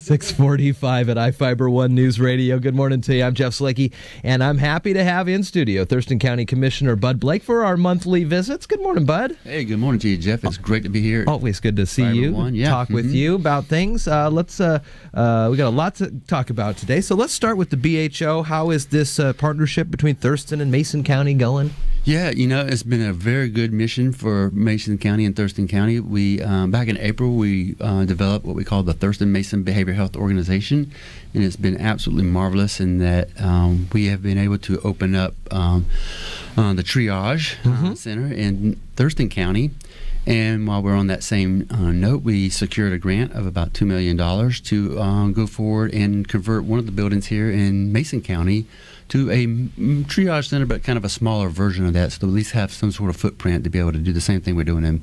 6:45 at iFiber One News Radio. Good morning to you. I'm Jeff Slicky, and I'm happy to have in studio Thurston County Commissioner Bud Blake for our monthly visits. Good morning, Bud. Hey, good morning to you, Jeff. It's great to be here. Always good to see you. Talk with you about things. We got a lot to talk about today. So let's start with the BHO. How is this partnership between Thurston and Mason County going? Yeah, it's been a very good mission for Mason County and Thurston County. We back in April, we developed what we call the Thurston Mason Behavioral Health Organization, and it's been absolutely marvelous in that we have been able to open up the triage center in Thurston County. And while we're on that same note, we secured a grant of about $2 million to go forward and convert one of the buildings here in Mason County to a triage center, but kind of a smaller version of that, so to at least have some sort of footprint to be able to do the same thing we're doing in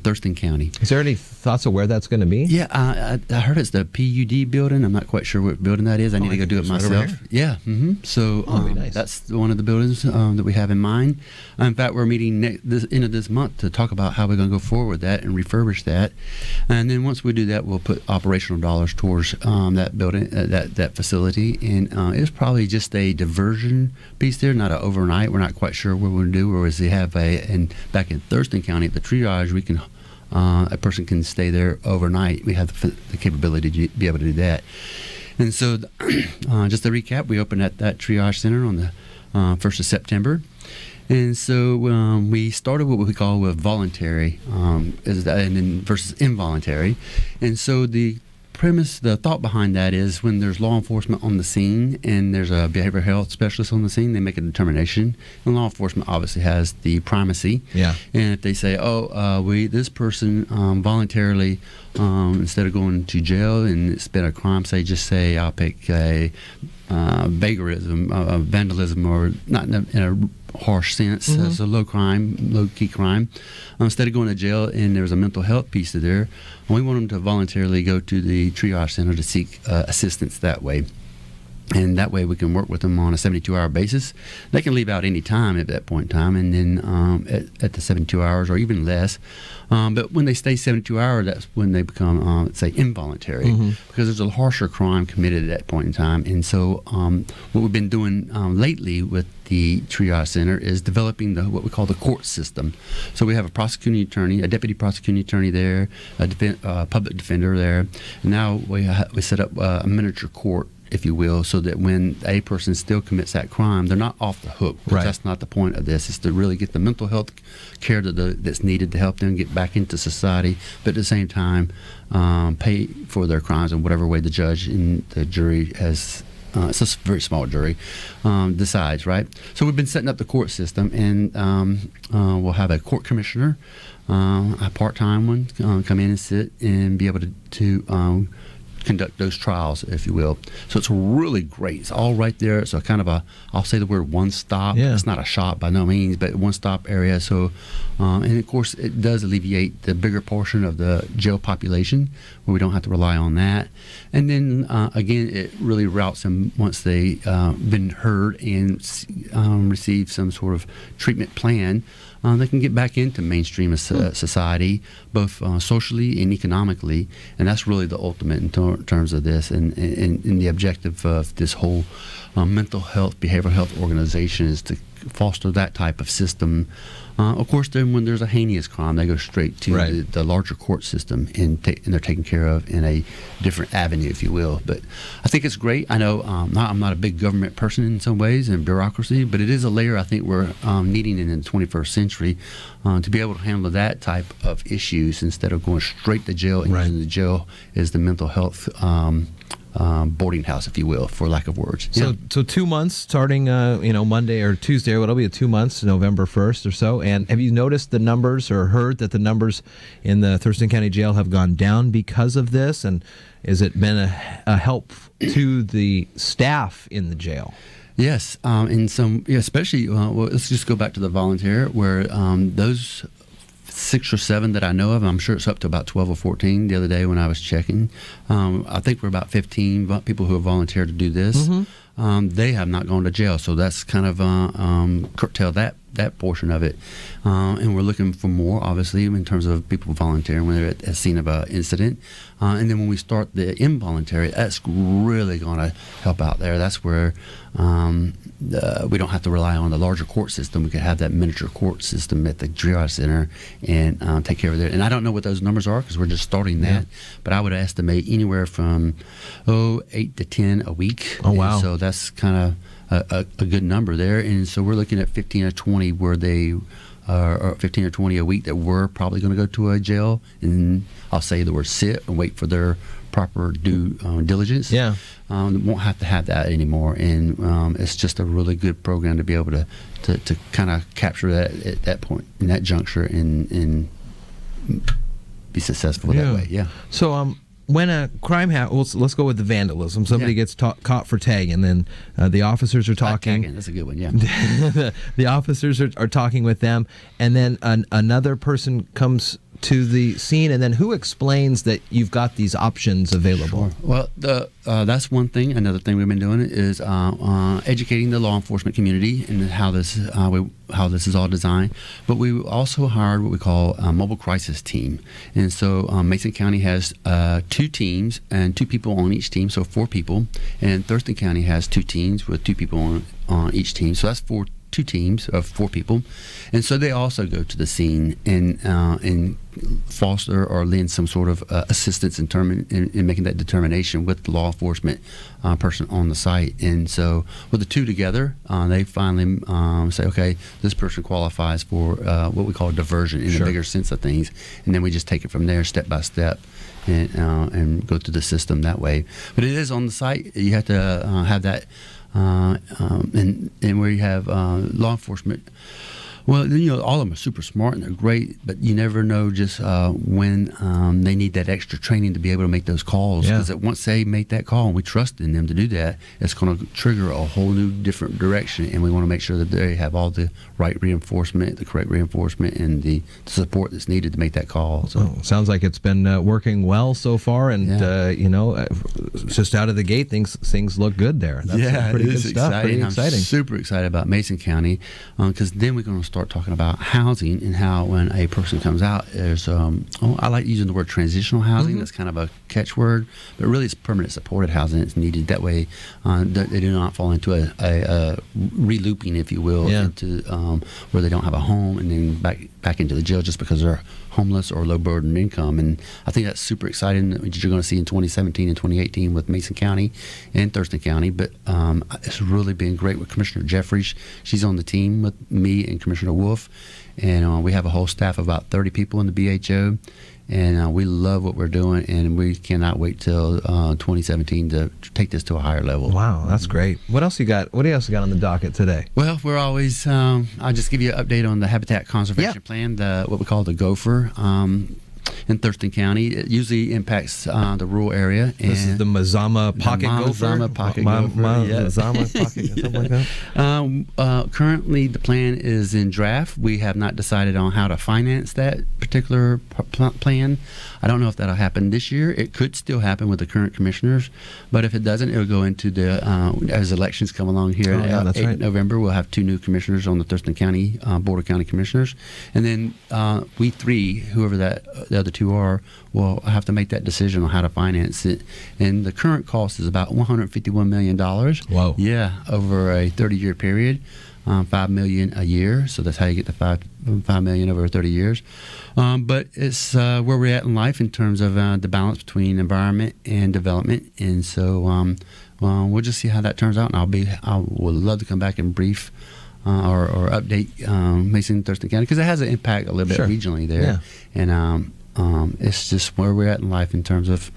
Thurston County. Is there any thoughts of where that's going to be? Yeah, I heard it's the PUD building. I'm not quite sure what building that is. I need to go do it myself. Yeah, so nice. That's one of the buildings that we have in mind. In fact, we're meeting end of this month to talk about how we're going to go forward with that and refurbish that. And then once we do that, we'll put operational dollars towards that building, that facility. And it's probably just a diversion piece there, not an overnight. We're not quite sure what we're going to do. Whereas they have and back in Thurston County at the triage, we can a person can stay there overnight. We have the capability to be able to do that. And so, just to recap, we opened at that triage center on the 1st of September. And so we started what we call with voluntary and then versus involuntary. And so the thought behind that is when there's law enforcement on the scene and there's a behavioral health specialist on the scene, they make a determination. And law enforcement obviously has the primacy. Yeah. And if they say, this person voluntarily, instead of going to jail and it's been a crime, just say I'll pick a vagarism, vandalism, or not in a harsh sense, as a low-key crime. Instead of going to jail and there's a mental health piece to there, we want them to voluntarily go to the triage center to seek assistance that way. And that way we can work with them on a 72-hour basis. They can leave out any time at that point in time, and then at the 72 hours or even less. But when they stay 72 hours, that's when they become, let's say, involuntary, because there's a harsher crime committed at that point in time. And so what we've been doing lately with the triage center is developing what we call the court system. So we have a prosecuting attorney, a deputy prosecuting attorney there, a public defender there, and now we set up a miniature court, if you will, so that when a person still commits that crime, they're not off the hook. Right. That's not the point of this. It's to really get the mental health care that's needed to help them get back into society, but at the same time pay for their crimes in whatever way the judge and the jury has. It's a very small jury, decides, right? So we've been setting up the court system, and we'll have a court commissioner, a part-time one, come in and sit and be able to conduct those trials, if you will. So it's really great. It's all right there. It's a kind of I'll say the word one-stop. Yeah. It's not a shop by no means, but one-stop area. So, and of course, it does alleviate the bigger portion of the jail population, where we don't have to rely on that. And then, again, it really routes them once they've been heard and receive some sort of treatment plan. They can get back into mainstream society, both socially and economically, and that's really the ultimate in terms of this. And the objective of this whole mental health, behavioral health organization is to foster that type of system. Of course, then when there's a heinous crime, they go straight to the larger court system, and they're taken care of in a different avenue, if you will. But I think it's great. I know I'm not a big government person in some ways, and bureaucracy, but it is a layer I think we're needing in the 21st century to be able to handle that type of issues instead of going straight to jail and using the jail as the mental health boarding house, if you will, for lack of words. So 2 months starting, Monday or Tuesday, it'll be 2 months, November 1st or so. And have you noticed the numbers or heard that the numbers in the Thurston County Jail have gone down because of this? And has it been a help to the staff in the jail? Yes, in some, especially, let's just go back to the volunteer, where those 6 or 7 that I know of. I'm sure it's up to about 12 or 14 the other day when I was checking. I think we're about 15 people who have volunteered to do this. they have not gone to jail. So that's kind of curtailed that portion of it. And we're looking for more, obviously, in terms of people volunteering when they're at a scene of an incident. And then when we start the involuntary, that's really going to help out there. That's where we don't have to rely on the larger court system. We could have that miniature court system at the triage center and take care of it. And I don't know what those numbers are because we're just starting that. But I would estimate anywhere from 8 to 10 a week. Oh, wow. And so that's kind of a good number there. And so we're looking at 15 or 20 where they or 15 or 20 a week that we're probably going to go to a jail, and I'll say the word sit and wait for their proper due diligence. Yeah. Won't have to have that anymore, and it's just a really good program to be able to kind of capture that at that point, in that juncture, and be successful that way. Yeah. So when a crime happens, let's go with the vandalism. Somebody gets caught for tagging, then the officers are talking. Tagging, that's a good one, yeah. The officers are talking with them, and then another person comes to the scene, and then who explains that you've got these options available? Sure. Well, that's one thing. Another thing we've been doing is educating the law enforcement community and how this is all designed. But we also hired what we call a mobile crisis team, and so Mason County has 2 teams and 2 people on each team, so 4 people. And Thurston County has 2 teams with 2 people on each team, so that's 2 teams of 4 people, and so they also go to the scene and foster or lend some sort of assistance in making that determination with the law enforcement person on the site. And so with the 2 together, they finally say, okay, this person qualifies for what we call diversion in the bigger sense of things, and then we just take it from there step by step and go through the system that way. But it is on the site. You have to have that. And where you have law enforcement, well, all of them are super smart and they're great, but you never know just when they need that extra training to be able to make those calls. Because once they make that call and we trust in them to do that, it's going to trigger a whole new different direction, and we want to make sure that they have all the right reinforcement, the correct reinforcement, and the support that's needed to make that call. So sounds like it's been working well so far, and just out of the gate, things look good there. That's pretty good stuff. Pretty exciting. I'm super excited about Mason County because then we're going to start talking about housing and how when a person comes out, there's I like using the word transitional housing. That's kind of a catchword, but really it's permanent supported housing. It's needed that way they do not fall into a re-looping, if you will, into where they don't have a home and then back into the jail just because they're homeless or low burden income. And I think that's super exciting that you're going to see in 2017 and 2018 with Mason County and Thurston County. But it's really been great with Commissioner Jeffries. She's on the team with me and Commissioner Wolf, and we have a whole staff of about 30 people in the BHO, and we love what we're doing, and we cannot wait till 2017 to take this to a higher level. Wow, that's great. What else you got? What else you got on the docket today? Well, we're always I'll just give you an update on the habitat conservation plan, what we call the gopher. In Thurston County, it usually impacts the rural area. And this is the Mazama pocket gopher. Mazama pocket gopher. Mazama pocket, something like that. Currently, the plan is in draft. We have not decided on how to finance that particular plan. I don't know if that'll happen this year. It could still happen with the current commissioners, but if it doesn't, it'll go into the as elections come along here in 8 November. We'll have 2 new commissioners on the Thurston County Board of County Commissioners, and then we 3, whoever the other 2 are, will have to make that decision on how to finance it. And the current cost is about $151 million. Whoa! Yeah, over a 30-year period. $5 million a year, so that's how you get the $5 million over 30 years. But it's where we're at in life in terms of the balance between environment and development, and so we'll just see how that turns out. And I would love to come back and brief or update Mason Thurston County because it has an impact a little bit regionally there, and it's just where we're at in life in terms of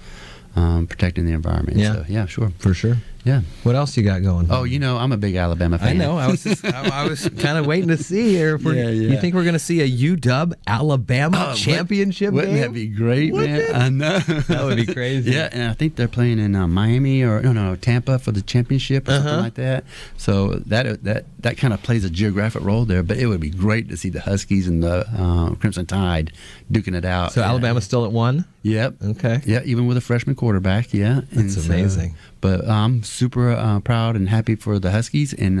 protecting the environment. Yeah, so, sure, for sure. Yeah. What else you got going? Oh, I'm a big Alabama fan. I know. I was kind of waiting to see here. You think we're going to see a UW Alabama championship wouldn't game? That be great, man? I know. That would be crazy. Yeah, and I think they're playing in Miami or Tampa for the championship or something like that. So that kind of plays a geographic role there. But it would be great to see the Huskies and the Crimson Tide duking it out. So Alabama's still at 1? Yep. Okay. Yeah, even with a freshman quarterback. Yeah, that's amazing. But I'm super proud and happy for the Huskies, and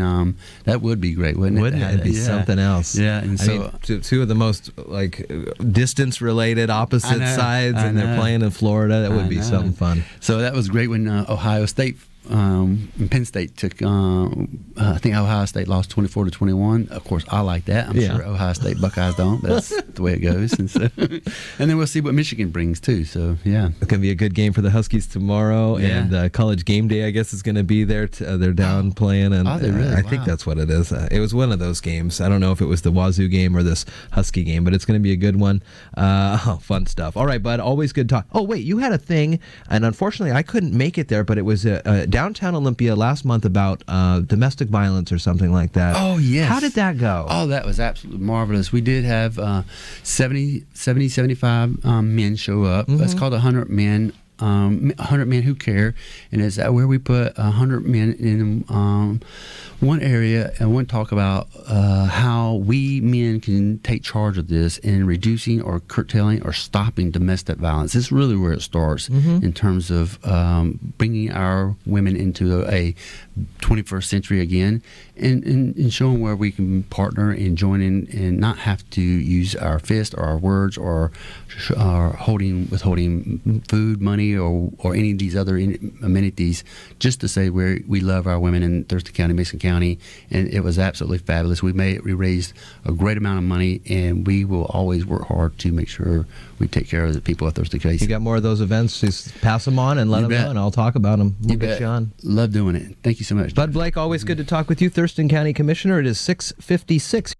that would be great, wouldn't it? Wouldn't it? It'd be something else. Yeah, and so I mean, two of the most like distance-related opposite sides, and they're playing in Florida. That would be something fun. So that was great when Ohio State. Penn State took, I think Ohio State lost 24-21. Of course, I like that. I'm sure Ohio State Buckeyes don't, but that's the way it goes. And then we'll see what Michigan brings too. So yeah, it's gonna be a good game for the Huskies tomorrow. And College Game Day, I guess, is gonna be there. They're down playing, and I think that's what it is. It was one of those games. I don't know if it was the Wazoo game or this Husky game, but it's gonna be a good one. Fun stuff. All right, bud. Always good talk. Oh wait, you had a thing, and unfortunately, I couldn't make it there, but it was downtown Olympia last month about domestic violence or something like that. Oh, yes. How did that go? Oh, that was absolutely marvelous. We did have 75 men show up. Mm-hmm. It's called 100 Men. 100 Men Who Care, and it's where we put 100 men in one area and want to talk about how we men can take charge of this in reducing or curtailing or stopping domestic violence. This is really where it starts in terms of bringing our women into a 21st century again, and showing where we can partner and join in and not have to use our fist or our words or withholding food, money, or any of these other amenities, just to say we love our women in Thurston County, Mason County, and it was absolutely fabulous. We raised a great amount of money, and we will always work hard to make sure we take care of the people of Thurston County. You got more of those events, just pass them on and let them know, and I'll talk about them. We'll get you on. Love doing it. Thank you so much. Bud Blake, always good to talk with you. Thurston County Commissioner. It is 6:56.